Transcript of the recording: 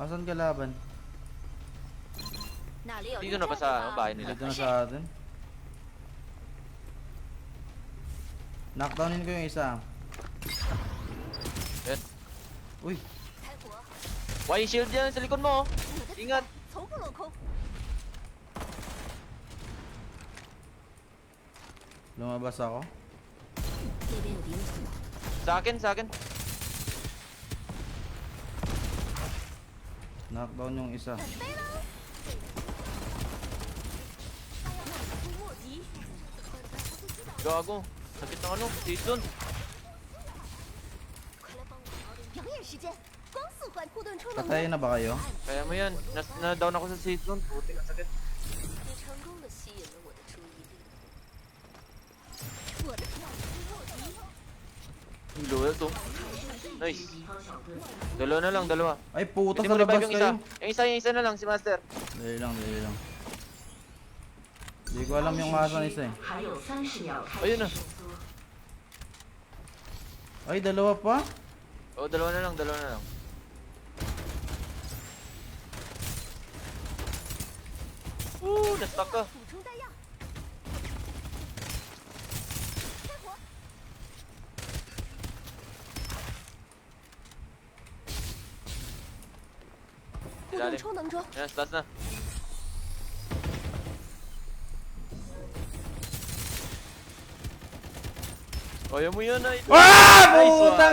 Asan ka laban? 哪里有 Dito 人 na ba 站 sa 着 bahay nila? Dito na sa atin. Knockdownin ko yung isa. Yan. Uy, 开火， Why shield yan sa likod mo? 你的子 Ingat. 弹从不落空。 lumabas ako. 那边有敌人出来， Sa akin, sa akin. Knockdown yung isa. 飞了。出莫敌， Gago. Sakit ng ano, season. 快来帮我表演时间，光速换护盾出了 Patayin na ba kayo? Kaya mo yan. Na-down ako sa season. Puti ka sakit. 你成功的吸引了我的注意力。我的票出莫敌， Ang loyal to. Nice. Dalawa na lang, dalawa. Ay, puta Hindi sa mo revive labas yung isa. kayo. Yung isa na lang, si Master. Dali lang, dali lang. Hindi ko alam yung asan isa eh. 还有30秒开 Ayun na. 始收缩。 Ay, dalawa pa? Oo, dalawa na lang, dalawa na lang. Na-stuck ka. 补充弹药。开火， 护盾 Ilalim. 充能中， Yan, last na. Kaya mo yun, ay. Ah! Nice one. Putang